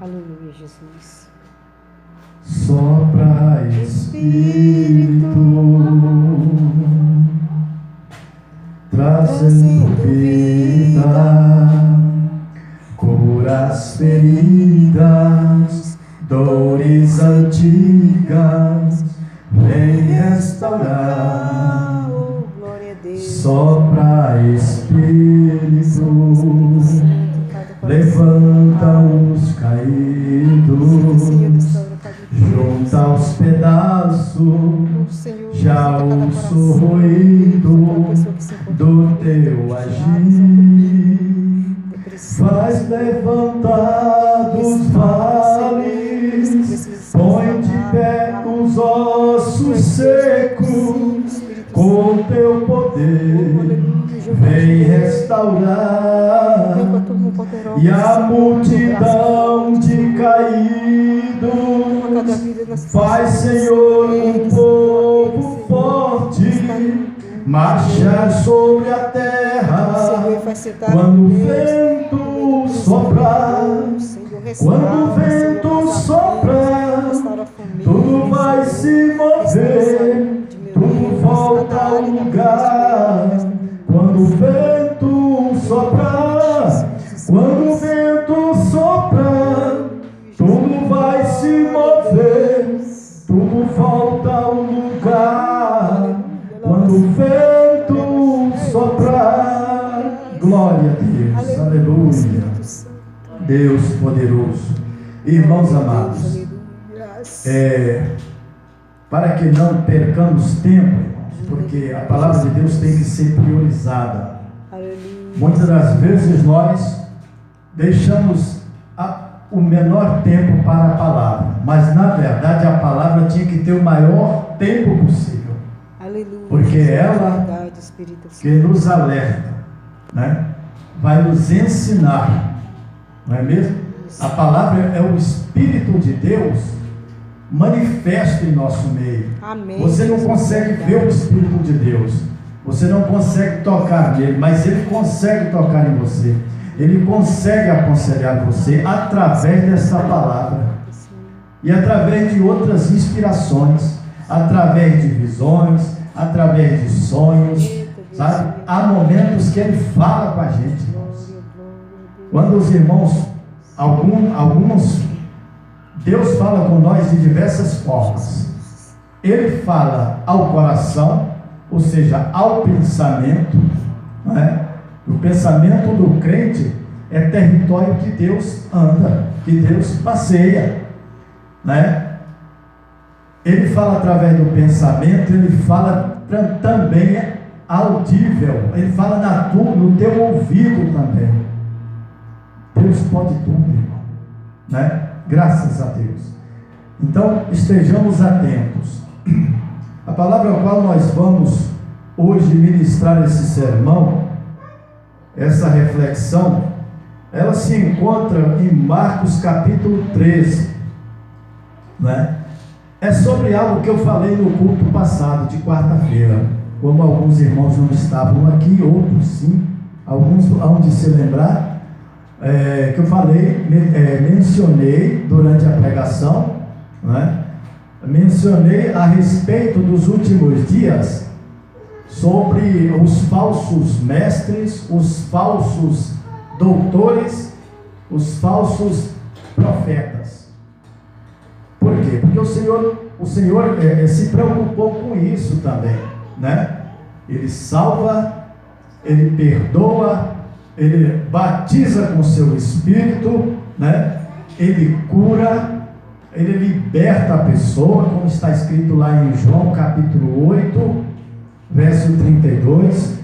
Aleluia, Jesus. Sopra, Espírito, trazendo vida, cura as feridas, dores antigas, vem restaurar. Sopra, Espírito, levanta os caídos, junta os pedaços, já ouço o ruído do teu agir. Faz levantar dos vales, põe de pé os ossos secos, com teu poder vem restaurar. E a multidão de caídos faz, Senhor, um povo forte marchar sobre a terra. Quando o vento soprar, quando o vento soprar, tudo vai se mover, tudo volta ao lugar. Quando o vento soprar, quando o vento soprar, tudo vai se mover, tudo volta ao lugar. Quando o vento soprar, glória a Deus, aleluia. Deus poderoso. Irmãos amados, para que não percamos tempo, irmãos, porque a palavra de Deus tem que ser priorizada. Muitas das vezes nós deixamos o menor tempo para a palavra, mas na verdade a palavra tinha que ter o maior tempo possível. Aleluia. Porque ela que nos alerta, né? Vai nos ensinar, não é mesmo? A palavra é o Espírito de Deus manifesto em nosso meio. Amém. Você não consegue ver o Espírito de Deus, você não consegue tocar nele, mas ele consegue tocar em você. Ele consegue aconselhar você através dessa palavra e através de outras inspirações, através de visões, através de sonhos, sabe? Há momentos que ele fala com a gente, irmãos. Quando os irmãos, alguns, Deus fala com nós de diversas formas. Ele fala ao coração, ou seja, ao pensamento, não é? O pensamento do crente é território que Deus anda, que Deus passeia, né? Ele fala através do pensamento, ele fala também audível, ele fala no teu ouvido também. Deus pode tudo, irmão, né? Graças a Deus. Então, estejamos atentos. A palavra a qual nós vamos hoje ministrar esse sermão, essa reflexão, ela se encontra em Marcos capítulo 13, né? É sobre algo que eu falei no culto passado, de quarta-feira. Como alguns irmãos não estavam aqui, outros sim, alguns hão de se lembrar, que eu falei, mencionei durante a pregação, né? Mencionei a respeito dos últimos dias, sobre os falsos mestres, os falsos doutores, os falsos profetas. Por quê? Porque o Senhor se preocupou com isso também, né? Ele salva, ele perdoa, ele batiza com seu Espírito, né? Ele cura, ele liberta a pessoa, como está escrito lá em João capítulo 8, verso 32,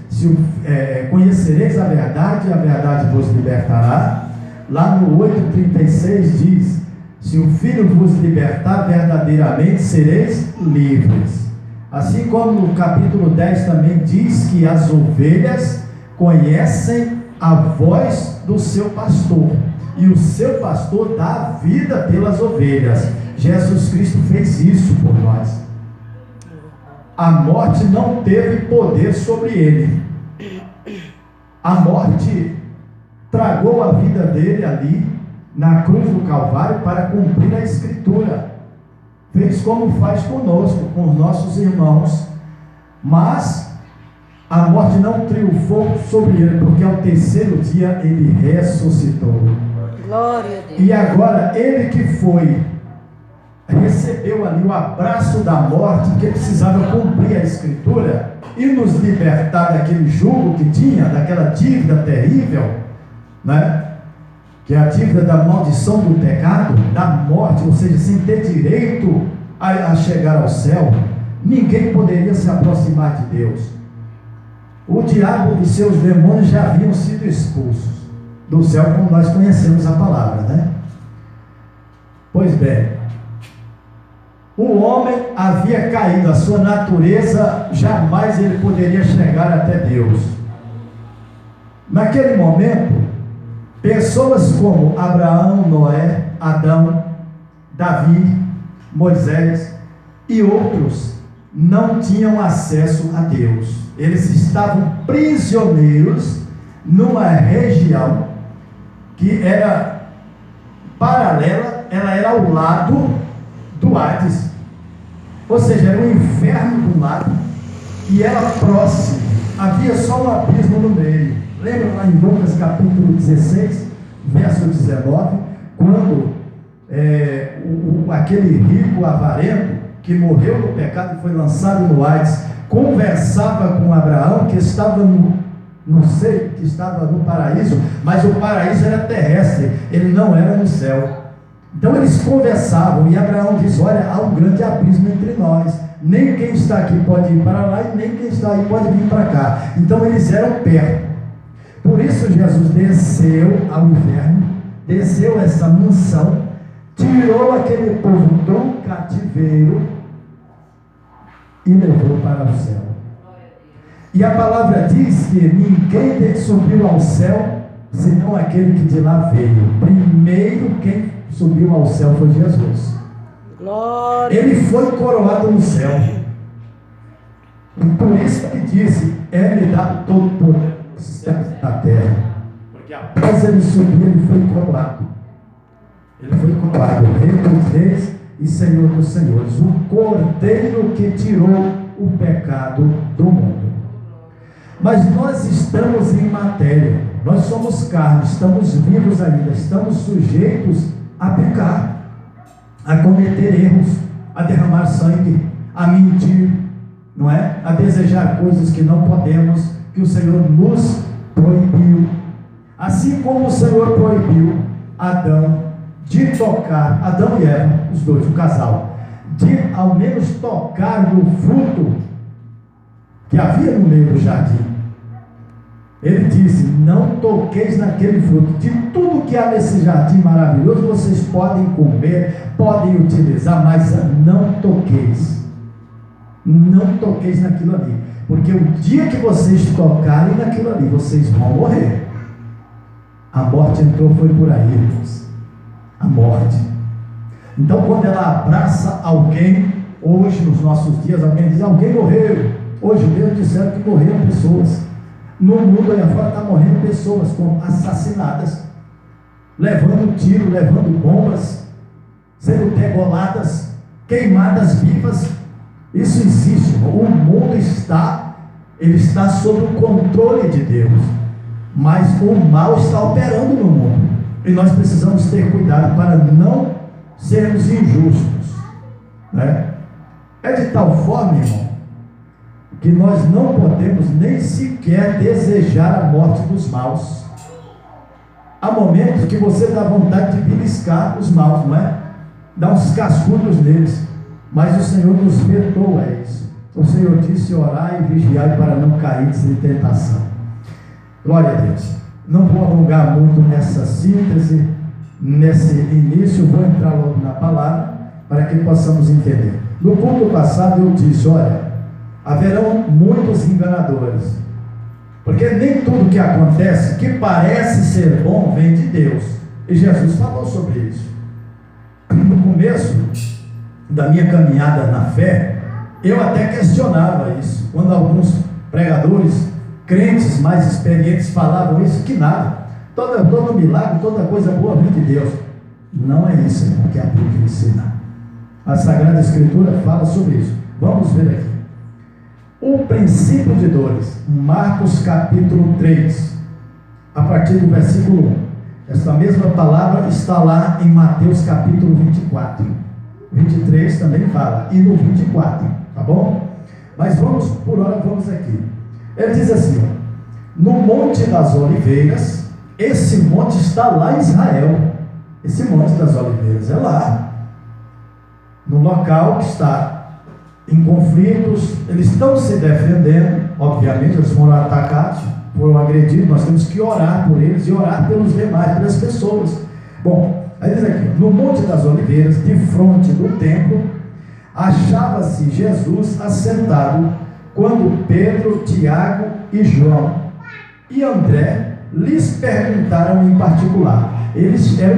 conhecereis a verdade vos libertará. Lá no 8,36 diz: se o Filho vos libertar, verdadeiramente sereis livres. Assim como no capítulo 10 também diz que as ovelhas conhecem a voz do seu pastor, e o seu pastor dá a vida pelas ovelhas. Jesus Cristo fez isso por nós. A morte não teve poder sobre ele. A morte tragou a vida dele ali, na cruz do Calvário para cumprir a Escritura. Fez como faz conosco, com os nossos irmãos. Mas a morte não triunfou sobre ele, porque ao terceiro dia ele ressuscitou. Glória a Deus. E agora ele que recebeu ali o abraço da morte, que precisava cumprir a Escritura e nos libertar daquele jugo que tinha, daquela dívida terrível, né? Que é a dívida da maldição do pecado, da morte, ou seja, sem ter direito a chegar ao céu. Ninguém poderia se aproximar de Deus. O diabo e seus demônios já haviam sido expulsos do céu, como nós conhecemos a palavra, né? Pois bem, o homem havia caído, a sua natureza, jamais ele poderia chegar até Deus. Naquele momento, pessoas como Abraão, Noé, Adão, Davi, Moisés e outros não tinham acesso a Deus. Eles estavam prisioneiros numa região que era paralela, ela era ao lado do Hades, ou seja, era um inferno de um lado e era próximo, havia só um abismo no meio. Lembra lá em Lucas capítulo 16, verso 19, quando aquele rico avarento que morreu no pecado e foi lançado no Hades, conversava com Abraão, que estava que estava no paraíso, mas o paraíso era terrestre, ele não era no céu. Então eles conversavam e Abraão diz: olha, há um grande abismo entre nós, nem quem está aqui pode ir para lá e nem quem está aí pode vir para cá. Então eles eram perto. Por isso Jesus desceu ao inferno, desceu essa mansão, tirou aquele povo do cativeiro e levou para o céu. E a palavra diz que ninguém subiu ao céu senão aquele que de lá veio. Primeiro quem subiu ao céu foi Jesus. Glória. Ele foi coroado no céu. E por isso que disse: é-lhe dado todo o poder nos céus e na terra. Porque após ele subir, ele foi coroado. Ele foi coroado, Rei dos Reis e Senhor dos Senhores, o Cordeiro que tirou o pecado do mundo. Mas nós estamos em matéria, nós somos carne, estamos vivos ainda, estamos sujeitos a pecar, a cometer erros, a derramar sangue, a mentir, não é? A desejar coisas que não podemos, que o Senhor nos proibiu. Assim como o Senhor proibiu Adão de tocar, Adão e Eva, os dois, o casal, de ao menos tocar no fruto que havia no meio do jardim. Ele disse: não toqueis naquele fruto. De tudo que há nesse jardim maravilhoso, vocês podem comer, podem utilizar, mas não toqueis. Não toqueis naquilo ali. Porque o dia que vocês tocarem naquilo ali, vocês vão morrer. A morte entrou, foi por aí, irmãos. A morte. Então, quando ela abraça alguém, hoje, nos nossos dias, alguém diz: alguém morreu. Hoje mesmo disseram que morreram pessoas. No mundo aí afora está morrendo pessoas assassinadas, levando tiro, levando bombas, sendo degoladas, queimadas vivas. Isso existe. O mundo está sob o controle de Deus, mas o mal está operando no mundo, e nós precisamos ter cuidado para não sermos injustos, né? É de tal forma, irmão, que nós não podemos nem sequer desejar a morte dos maus. Há momentos que você dá vontade de beliscar os maus, não é? Dá uns cascudos neles, mas o Senhor nos vetou a isso. O Senhor disse: orai e vigiai para não cair em tentação. Glória a Deus. Não vou alongar muito nessa síntese, nesse início, vou entrar logo na palavra, para que possamos entender. No culto passado eu disse: olha, haverão muitos enganadores, porque nem tudo que acontece, que parece ser bom, vem de Deus, e Jesus falou sobre isso. No começo da minha caminhada na fé, eu até questionava isso, quando alguns pregadores, crentes mais experientes falavam isso, que nada, todo milagre, toda coisa boa vem de Deus. Não é isso, irmão, que a Bíblia ensina. A Sagrada Escritura fala sobre isso. Vamos ver aqui. O princípio de dores, Marcos capítulo 3, a partir do versículo 1. Esta mesma palavra está lá em Mateus capítulo 24. 23 também fala, e no 24, tá bom? Mas vamos, por hora, vamos aqui. Ele diz assim, ó, no Monte das Oliveiras, esse monte está lá em Israel. Esse Monte das Oliveiras é lá, no local que está em conflitos, eles estão se defendendo, obviamente, eles foram atacados, foram agredidos, nós temos que orar por eles e orar pelos demais, pelas pessoas. Bom, aí diz aqui, no Monte das Oliveiras, de frente do templo, achava-se Jesus assentado, quando Pedro, Tiago e João e André lhes perguntaram em particular. Eles eram